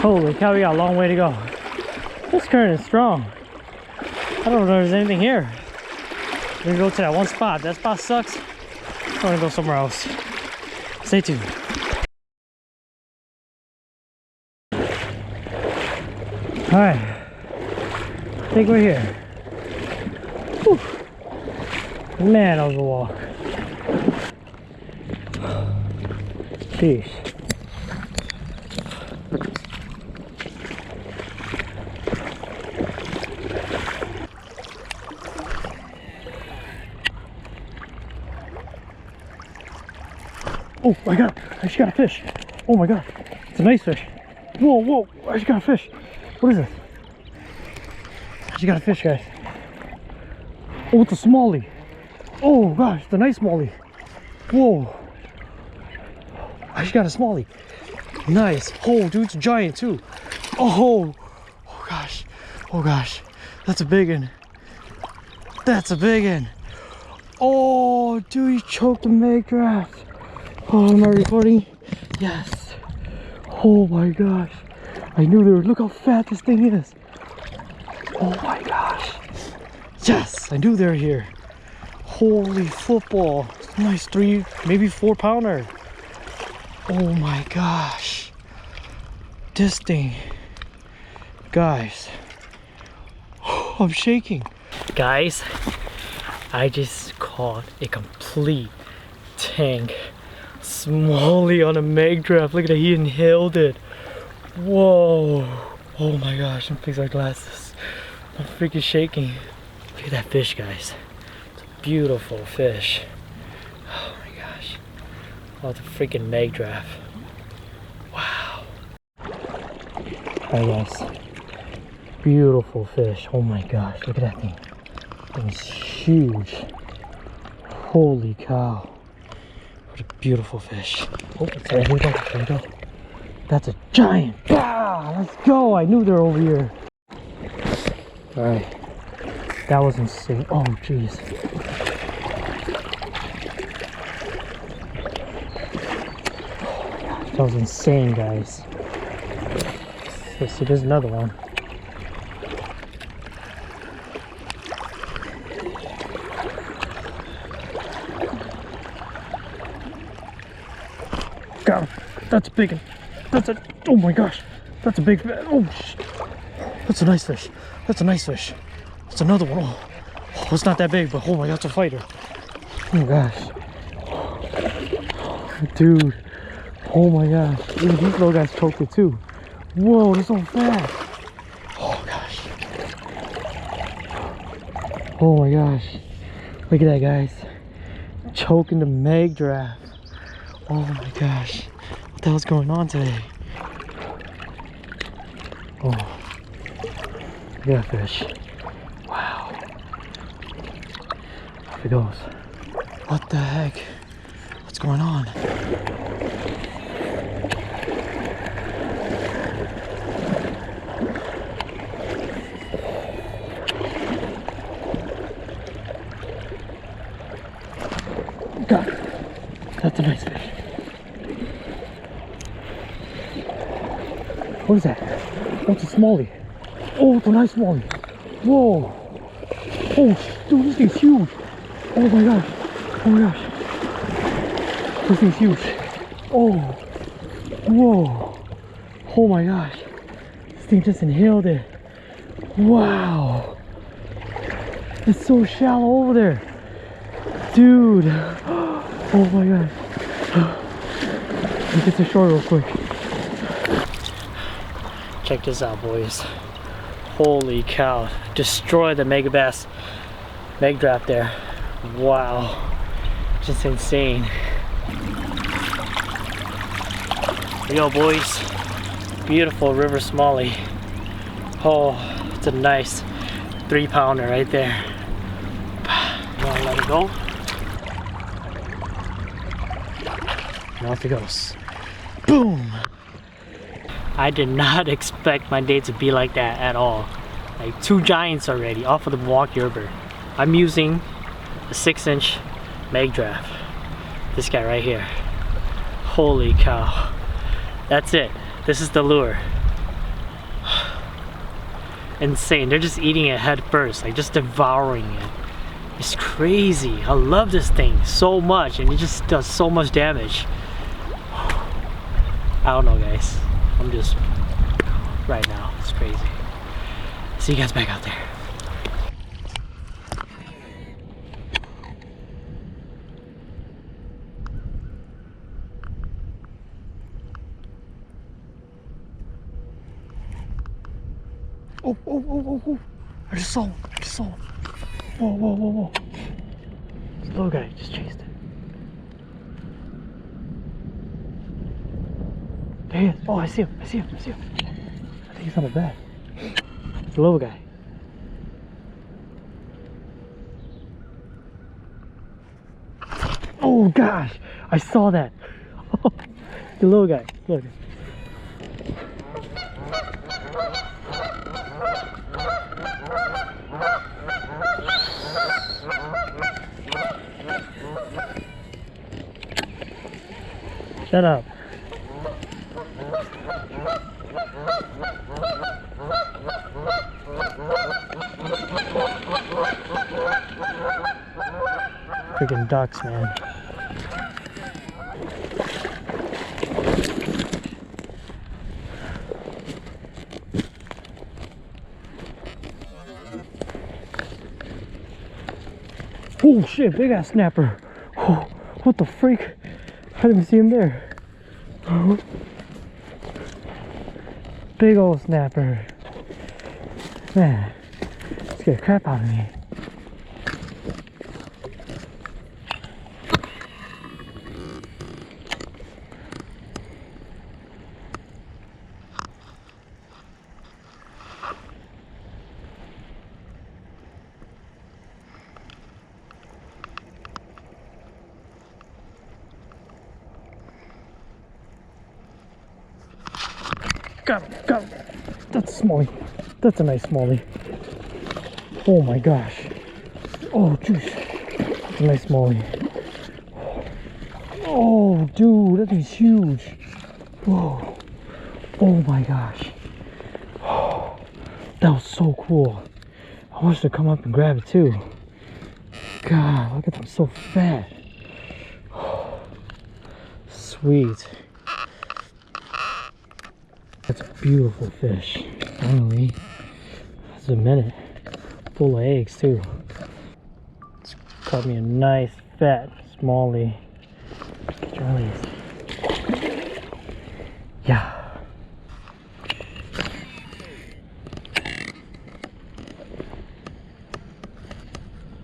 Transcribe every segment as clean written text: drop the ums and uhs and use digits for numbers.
Holy cow, we got a long way to go. This current is strong. I don't know if there's anything here. We're gonna go to that one spot. That spot sucks. I'm gonna go somewhere else. Stay tuned. Alright. I think we're here. Whew. Man, that was a walk. Jeez. Oh, I just got a fish. Oh my god, it's a nice fish. Whoa, whoa, I just got a fish. What is this? I just got a fish, guys. Oh, it's a smallie. Oh gosh, it's a nice smallie. Whoa. I just got a smallie. Nice. Oh, dude, it's giant too. Oh, oh gosh. Oh gosh. That's a big one. That's a big one. Oh, dude, you choked the Magdraft. Oh, am I recording? Yes. Oh my gosh. I knew there. Look how fat this thing is. Oh my gosh. Yes, I knew they were here. Holy football. Nice 3, maybe 4 pounder. Oh my gosh. This thing. Guys. I'm shaking. Guys, I just caught a complete tank smallie on a Magdraft. Look at that, he inhaled it. Whoa. Oh my gosh, I'm fixing my glasses. I'm freaking shaking. Look at that fish, guys. It's a beautiful fish. Oh my gosh. Oh, it's a freaking Magdraft. Wow. Alright guys. Beautiful fish. Oh my gosh, look at that thing. It's huge. Holy cow. What a beautiful fish. Oh, there we go, there we go. That's a giant. Ah, let's go. I knew they were over here. Alright. That was insane. Oh, jeez. Oh my gosh, that was insane, guys. Let's see, there's another one. Got him. That's a big one. That's a, oh my gosh. That's a big fish. Oh, that's a nice fish. That's a nice fish. That's another one. Oh, it's not that big, but oh my god, it's a fighter. Oh my gosh. Dude. Oh my gosh. Even these little guys choked it too. Whoa, they're so fat. Oh gosh. Oh my gosh. Look at that, guys. Choking the Magdraft. Oh my gosh. What the hell's going on today? Oh. Look at that fish. Wow. Off it goes. What the heck? What's going on? God, that's a nice fish. What is that? Oh, it's a smallie. Oh, it's a nice smallie. Whoa. Oh, dude, this thing's huge. Oh my gosh. Oh my gosh. This thing's huge. Oh. Whoa. Oh my gosh. This thing just inhaled it. Wow. It's so shallow over there. Dude. Oh my gosh. Let me get the shore real quick. Check this out, boys. Holy cow. Destroy the Megabass Magdraft there. Wow. Just insane. Here we go, boys. Beautiful river smallie. Oh, it's a nice 3 pounder right there. You wanna let it go? And off it goes. Boom! I did not expect my day to be like that at all. Like 2 giants already off of the Milwaukee River. I'm using a 6-inch Magdraft. This guy right here. Holy cow. That's it. This is the lure. insane. They're just eating it head first, like just devouring it. It's crazy. I love this thing so much, and it just does so much damage. I don't know, guys. I'm just right now. It's crazy. See you guys back out there. Oh, oh, oh, oh, oh. I just saw him. I just saw him. Whoa, whoa, whoa, whoa. This little guy just chased it. There he is. Oh, I see him. I see him. I see him. I think he's on the bed. It's a little guy. Oh, gosh. I saw that. The little guy. Look. Shut up. Freaking ducks, man. Oh shit, big ass snapper. Oh, what the freak? I didn't see him there. Oh. Big old snapper. Man, scared the crap out of me. Got him, got him. That's a smallie. That's a nice smallie. Oh my gosh. Oh, juice. That's a nice smallie. Oh, dude, that thing's huge. Whoa. Oh my gosh. Oh, that was so cool. I wish to come up and grab it too. God, look at them, so fat. Oh, sweet. That's a beautiful fish. Finally. That's a minute. Full of eggs too. It's caught me a nice fat smallie. Catch and release. Yeah.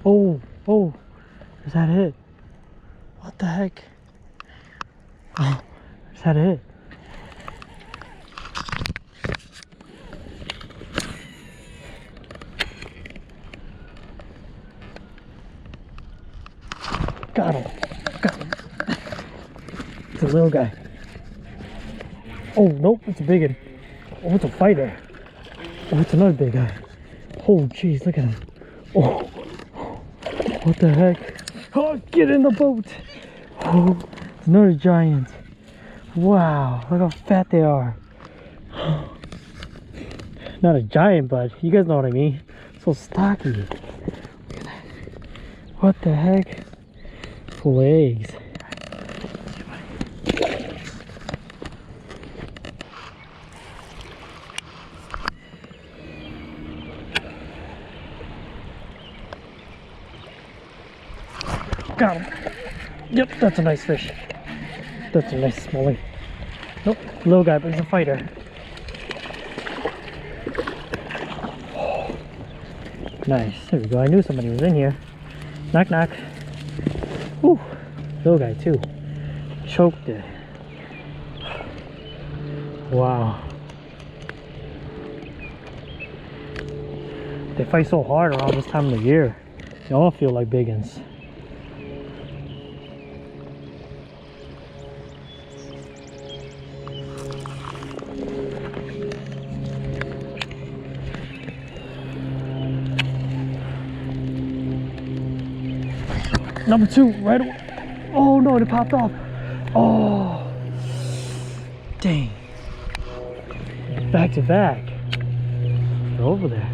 Oh, oh, is that it? What the heck? Oh, is that it? Got him. Got him. It's a little guy. Oh, nope, it's a big one. Oh, it's a fighter. Oh, it's another big guy. Oh, jeez, look at him. Oh, what the heck? Oh, get in the boat. Oh, it's another giant. Wow, look how fat they are. Not a giant, but you guys know what I mean. So stocky. Look at that. What the heck? Full of eggs. Got him. Yep, that's a nice fish. That's a nice smallie. Nope, little guy, but he's a fighter. Nice. There we go. I knew somebody was in here. Knock, knock. Ooh, little guy too. Choked it. Wow. They fight so hard around this time of the year. They all feel like big uns. Number two, right away. Oh no, it popped off. Oh, dang. Back to back. They're over there.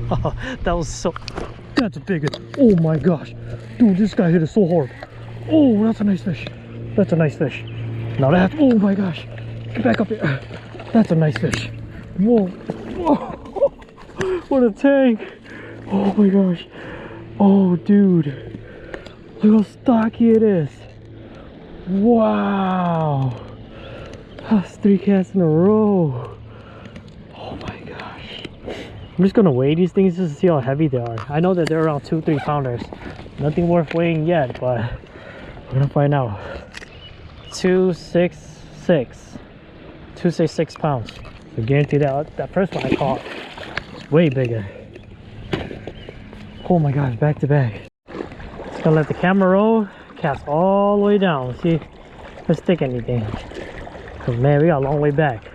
Oh, that was so... That's a big one. Oh my gosh. Dude, this guy hit it so hard. Oh, that's a nice fish. That's a nice fish. Now that... Oh my gosh. Get back up here. That's a nice fish. Whoa. Whoa. What a tank. Oh my gosh. Oh, dude. Look how stocky it is. Wow. That's 3 casts in a row. Oh my gosh. I'm just gonna weigh these things just to see how heavy they are. I know that they're around 2-3 pounders. Nothing worth weighing yet, but we're gonna find out. 266 pounds. I guarantee that first one I caught was way bigger. Oh my gosh, back to back. Just gonna let the camera roll, cast all the way down. Let's see if it's stick anything. Cause man, we got a long way back.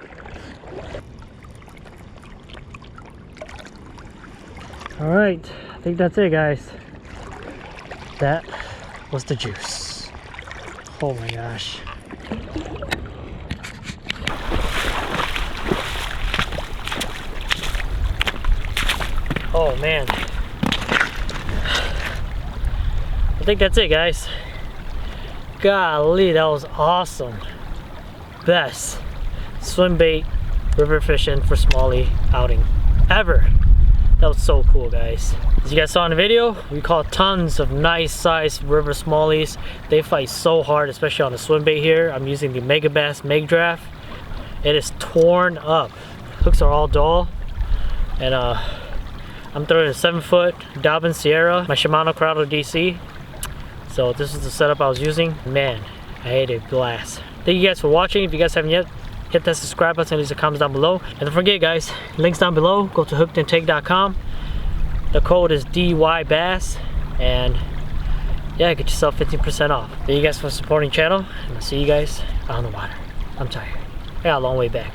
Alright, I think that's it, guys. That was the juice. Oh my gosh. Oh man. I think that's it, guys. Golly, that was awesome. Best swim bait river fishing for smallie outing ever. That was so cool, guys. As you guys saw in the video, we caught tons of nice sized river smallies. They fight so hard, especially on the swim bait here. I'm using the Megabass Magdraft. It is torn up. Hooks are all dull. And I'm throwing a 7-foot Dobbin Sierra, my Shimano Corrado DC. So this is the setup I was using. Man, I had a blast. Thank you guys for watching. If you guys haven't yet, hit that subscribe button and leave the comments down below. And don't forget, guys, links down below. Go to hookedandtake.com. The code is DYangBass. And yeah, get yourself 15% off. Thank you guys for supporting the channel. And I'll see you guys on the water. I'm tired. I got a long way back.